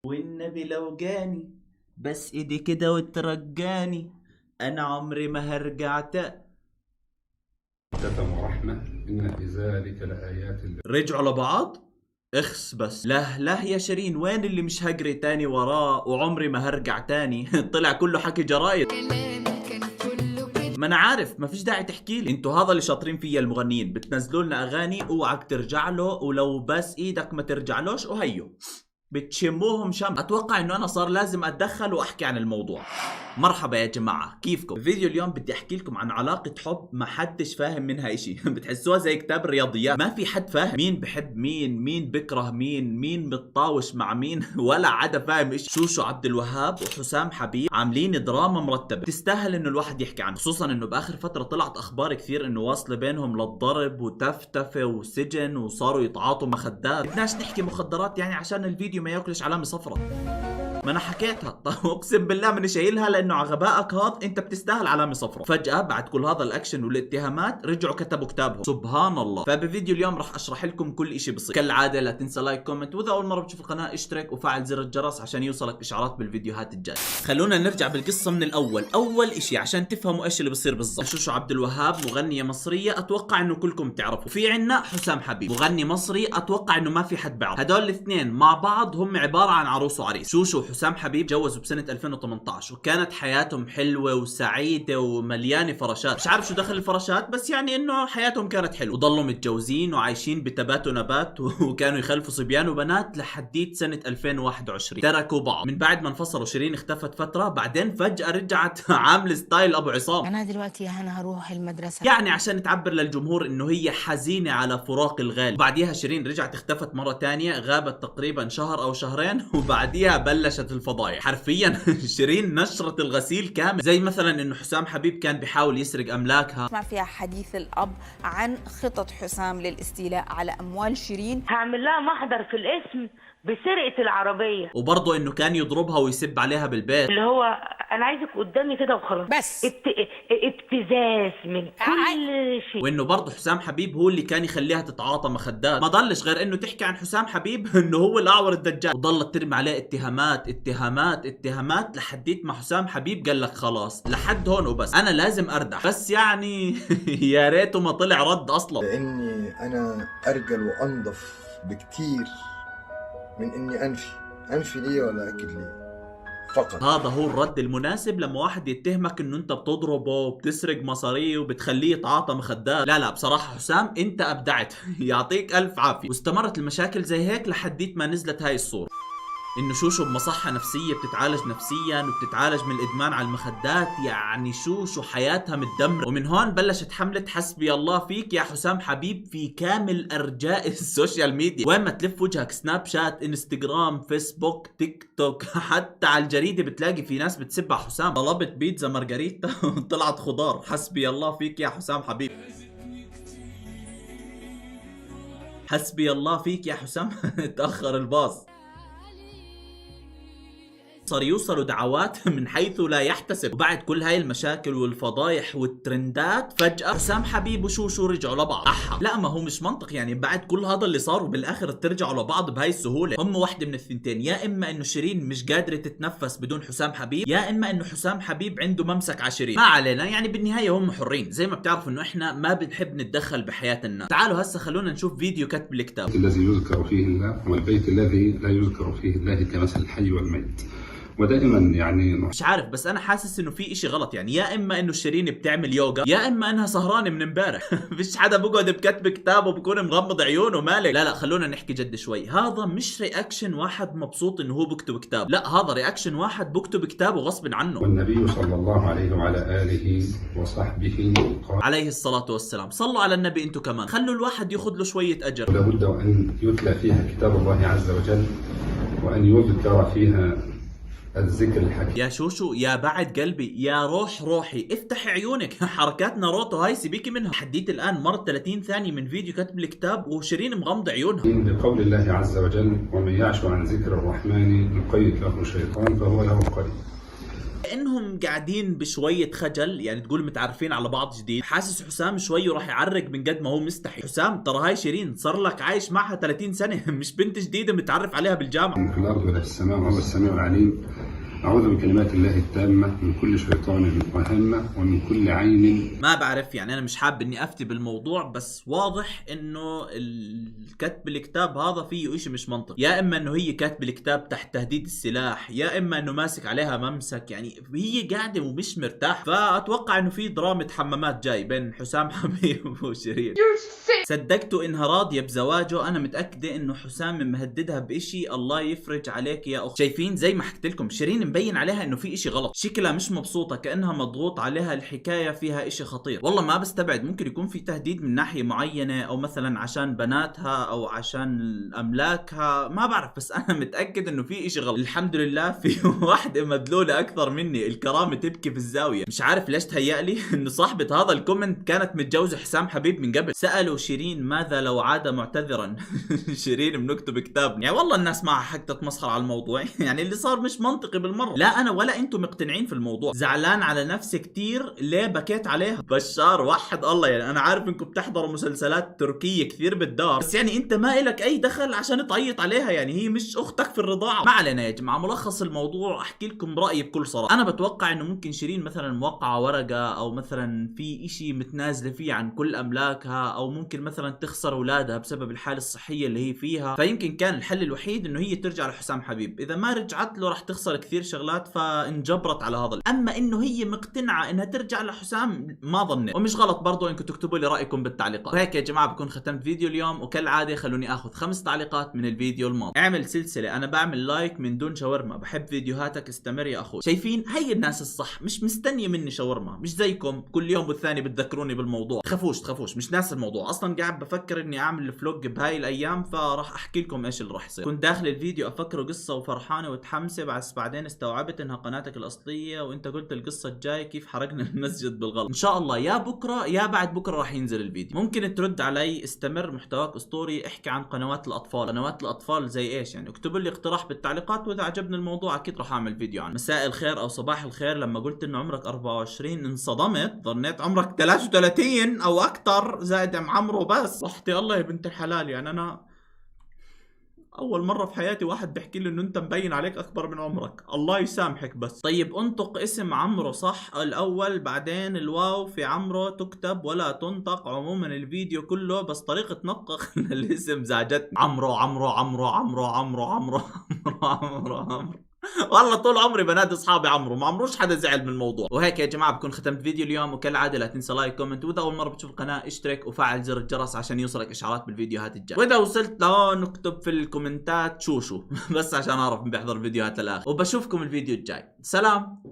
والنبي لو جاني بس ايدي كده وترجاني انا عمري ما هرجع ورحمة إن في ذلك لآيات رجعوا لبعض. اخس بس لا لا يا شيرين، وين اللي مش هجري تاني وراه وعمري ما هرجع تاني؟ طلع كله حكي جرايد. ما انا عارف، ما فيش داعي تحكي لي، انتوا هذا اللي شاطرين فيه المغنيين، بتنزلوا لنا اغاني اوعك ترجع له، ولو بس ايدك ما ترجعلوش وهيو بتشموهم شم. اتوقع انه انا صار لازم اتدخل واحكي عن الموضوع. مرحبا يا جماعة، كيفكم؟ فيديو اليوم بدي احكي لكم عن علاقة حب ما حدش فاهم منها اشي. بتحسوها زي كتاب رياضيات، ما في حد فاهم مين بحب مين، مين بكره مين متطاوش مع مين. ولا عدا فاهم اشي. شوشو عبد الوهاب وحسام حبيب عاملين دراما مرتبة تستاهل انه الواحد يحكي عنها، خصوصا انه باخر فترة طلعت اخبار كثير انه واصلة بينهم للضرب وتفتفة وسجن وصاروا يتعاطوا مخدات. بدناش نحكي مخدرات يعني عشان الفيديو ما ياكلش علامة صفرة. ما انا حكيتها. طيب اقسم بالله ماني شايلها، لانه على غبائك هذا انت بتستاهل علامه صفراء. فجاه بعد كل هذا الاكشن والاتهامات رجعوا كتبوا كتابهم، سبحان الله. فبفيديو اليوم راح اشرح لكم كل اشي بصير. كالعاده لا تنسى لايك كومنت، واذا اول مره بتشوف القناه اشترك وفعل زر الجرس عشان يوصلك اشعارات بالفيديوهات الجايه. خلونا نرجع بالقصه من الاول. اول اشي عشان تفهموا ايش اللي بصير بالضبط، شوشو عبد الوهاب مغنيه مصريه اتوقع انه كلكم تعرفوا. في عنا حسام حبيب مغني مصري اتوقع انه ما في حد بيعرف. هدول الاثنين مع بعض هم عباره عن عروس وعريس. شوشو وحسام حبيب تجوزوا بسنة 2018 وكانت حياتهم حلوة وسعيدة ومليانة فراشات. مش عارف شو دخل الفراشات، بس يعني انه حياتهم كانت حلوة وضلوا متجوزين وعايشين بتبات ونبات وكانوا يخلفوا صبيان وبنات لحديت سنة 2021 تركوا بعض. من بعد ما انفصلوا شيرين اختفت فترة، بعدين فجأة رجعت عامل ستايل ابو عصام. أنا دلوقتي أنا هروح المدرسة يعني عشان تعبر للجمهور انه هي حزينة على فراق الغالي. وبعديها شيرين رجعت اختفت مرة تانية، غابت تقريبا شهر او شهرين، وبعديها بلشت الفضايح حرفيا. شيرين نشرت الغسيل كامل، زي مثلا انه حسام حبيب كان بيحاول يسرق املاكها. اسمع فيها حديث الأب عن خطط حسام للاستيلاء على أموال شيرين. هعمل لها محضر في الاسم بسرقة العربية، وبرضه انه كان يضربها ويسب عليها بالبيت. اللي هو انا عايزك قدامي كده وخلاص، بس ابتزاز من كل شيء. وانه برضه حسام حبيب هو اللي كان يخليها تتعاطى مخدات. ما ضلش غير انه تحكي عن حسام حبيب انه هو الاعور الدجال، وضلت ترمي عليه اتهامات اتهامات اتهامات لحديت ما حسام حبيب قال لك خلاص لحد هون وبس، انا لازم اردح. بس يعني يا ريته ما طلع رد اصلا، لاني انا ارجل وانظف بكتير من اني انفي لي ولا اكد لي فقط. هذا هو الرد المناسب لما واحد يتهمك انه انت بتضربه وبتسرق مصاريه وبتخليه يتعاطى مخدات. لا لا بصراحة حسام انت ابدعت. يعطيك الف عافية. واستمرت المشاكل زي هيك لحديت ما نزلت هاي الصورة، انه شوشو بمصحة نفسية بتتعالج نفسيا وبتتعالج من الادمان على المخدات. يعني شوشو حياتها متدمرة. ومن هون بلشت حملة حسبي الله فيك يا حسام حبيب في كامل ارجاء السوشيال ميديا. وين ما تلف وجهك، سناب شات، انستغرام، فيسبوك، تيك توك، حتى على الجريدة بتلاقي في ناس بتسب على حسام. طلبت بيتزا مارغريتا طلعت خضار. حسبي الله فيك يا حسام حبيب. حسبي الله فيك يا حسام. تأخر الباص. صار يوصلوا دعوات من حيث لا يحتسب. وبعد كل هاي المشاكل والفضايح والترندات فجأة حسام حبيب وشوشو رجعوا لبعض. لا ما هو مش منطق يعني بعد كل هذا اللي صار وبالاخر ترجعوا لبعض بهاي السهولة. هم واحدة من الثنتين، يا اما انه شيرين مش قادرة تتنفس بدون حسام حبيب، يا اما انه حسام حبيب عنده ممسك على شيرين. ما علينا يعني بالنهاية هم حرين. زي ما بتعرفوا انه احنا ما بنحب نتدخل بحياة الناس. تعالوا هسه خلونا نشوف فيديو كتب الكتاب. الذي يذكر فيه الله والبيت الذي لا يذكر فيه الله كمثل الحي والميت. ودائما يعني مش عارف بس انا حاسس انه في اشي غلط. يعني يا اما انه شيرين بتعمل يوغا، يا اما انها سهرانه من امبارح. فيش حدا بقعد بكتب كتاب وبكون مغمض عيونه مالك. لا لا خلونا نحكي جد شوي. هذا مش رياكشن واحد مبسوط انه هو بكتب كتاب، لا هذا رياكشن واحد بكتب كتابه غصب عنه. والنبي صلى الله عليه وعلى آله وصحبه قال عليه الصلاة والسلام. صلوا على النبي انتو كمان، خلوا الواحد ياخذ له شوية اجر. لابد وأن يتلى فيها كتاب الله عز وجل وأن يذكر فيها الذكر الحكيم. يا شوشو يا بعد قلبي يا روح روحي افتح عيونك. حركات ناروتو هاي سيبيكي منها. حديت الان مر 30 ثانية من فيديو كتب الكتاب وشيرين مغمضة عيونها. بقول الله عز وجل ومن يعش عن ذكر الرحمن نقيض له شيطان فهو له قريب. كأنهم قاعدين بشوية خجل، يعني تقول متعرفين على بعض جديد. حاسس حسام شوي راح يعرق من قد ما هو مستحي. حسام ترى هاي شيرين صار لك عايش معها 30 سنة مش بنت جديدة متعرف عليها بالجامعة. في الأرض ولا في السماء وهو السميع العليم. أعوذ بكلمات الله التامة من كل شيطان وهمة ومن كل عين. ما بعرف، يعني أنا مش حاب إني أفتي بالموضوع، بس واضح إنه الكتب الكتاب هذا فيه إشي مش منطق. يا إما إنه هي كاتب الكتاب تحت تهديد السلاح، يا إما إنه ماسك عليها ممسك، يعني هي قاعدة ومش مرتاح. فأتوقع إنه في درامة حمامات جاي بين حسام حبيب وشيرين. صدقتوا إنها راضية بزواجه؟ أنا متأكدة إنه حسام مهددها بإشي الله يفرج عليك يا أخت. شايفين زي ما حكيت لكم شيرين مبين عليها إنه في إشي غلط، شكلها مش مبسوطة، كأنها مضغوط عليها، الحكاية فيها إشي خطير. والله ما بستبعد ممكن يكون في تهديد من ناحية معينة، أو مثلا عشان بناتها أو عشان أملاكها، ما بعرف، بس أنا متأكد إنه في إشي غلط. الحمد لله في واحدة مدلولة أكثر مني، الكرامة تبكي في الزاوية. مش عارف ليش تهيألي إنه صاحبة هذا الكومنت كانت متجوزة حسام حبيب من قبل. سألوا شيرين ماذا لو عاد معتذرا. شيرين بنكتب كتاب. يعني والله الناس معها حق تتمسخر على الموضوع. يعني اللي صار مش منطقي بالمرة. لا انا ولا انتم مقتنعين في الموضوع. زعلان على نفسي كتير، ليه بكيت عليها؟ بشار وحد الله، يعني انا عارف انكم بتحضروا مسلسلات تركية كثير بالدار، بس يعني انت ما إلك اي دخل عشان تعيط عليها، يعني هي مش اختك في الرضاعة. ما علينا يا جماعة، ملخص الموضوع احكي لكم رأيي بكل صراحة. انا بتوقع انه ممكن شيرين مثلا موقعة ورقة، او مثلا في اشي متنازلة فيه عن كل املاكها، او ممكن مثلا تخسر اولادها بسبب الحالة الصحية اللي هي فيها. فيمكن كان الحل الوحيد انه هي ترجع لحسام حبيب. اذا ما رجعت له راح تخسر كثير شغلات، فانجبرت على هذا. اما انه هي مقتنعة انها ترجع لحسام ما ظنيت. ومش غلط برضو انكم تكتبوا لي رايكم بالتعليقات. وهيك يا جماعة بكون ختمت فيديو اليوم، وكالعادة خلوني اخذ 5 تعليقات من الفيديو الماضي. اعمل سلسلة انا بعمل لايك من دون شاورما، بحب فيديوهاتك، استمر يا اخوي. شايفين هي الناس الصح، مش مستنية مني شاورما، مش زيكم كل يوم والثاني بتذكروني بالموضوع. تخافوش مش ناس الموضوع. اصلا قاعد بفكر اني اعمل فلوج بهاي الايام، فراح احكي لكم ايش اللي راح يصير. كنت داخل الفيديو افكره قصة وفرحانة وتحمسة، بس بعدين استوعبت انها قناتك الاصلية، وانت قلت القصة الجاي كيف حرقنا المسجد بالغلط. ان شاء الله يا بكرة يا بعد بكرة راح ينزل الفيديو. ممكن ترد علي، استمر، محتواك اسطوري، احكي عن قنوات الاطفال. قنوات الاطفال زي ايش يعني؟ اكتبوا لي اقتراح بالتعليقات، واذا عجبني الموضوع اكيد راح اعمل فيديو عنه. مساء الخير او صباح الخير. لما قلت انه عمرك 24 انصدمت، ظنيت عمرك 33 او اكثر زائد ام عمرو. بس رحتي الله يا بنت الحلال، يعني انا اول مرة في حياتي واحد بيحكي لي انه انت مبين عليك اكبر من عمرك. الله يسامحك. بس طيب انطق اسم عمرو صح الاول، بعدين الواو في عمرو تكتب ولا تنطق. عموما الفيديو كله بس طريقة نطق الاسم زعجتني. عمرو عمرو عمرو عمرو عمرو عمرو عمرو عمرو. والله طول عمري بنادي اصحابي عمرو، ما عمروش حدا زعل من الموضوع. وهيك يا جماعه بكون ختمت فيديو اليوم، وكالعاده لا تنسى لايك كومنت، واذا اول مره بتشوف القناه اشترك وفعل زر الجرس عشان يوصلك اشعارات بالفيديوهات الجايه. واذا وصلت لهون اكتب في الكومنتات شوشو بس عشان اعرف من بيحضر فيديوهات للاخر. وبشوفكم الفيديو الجاي. سلام.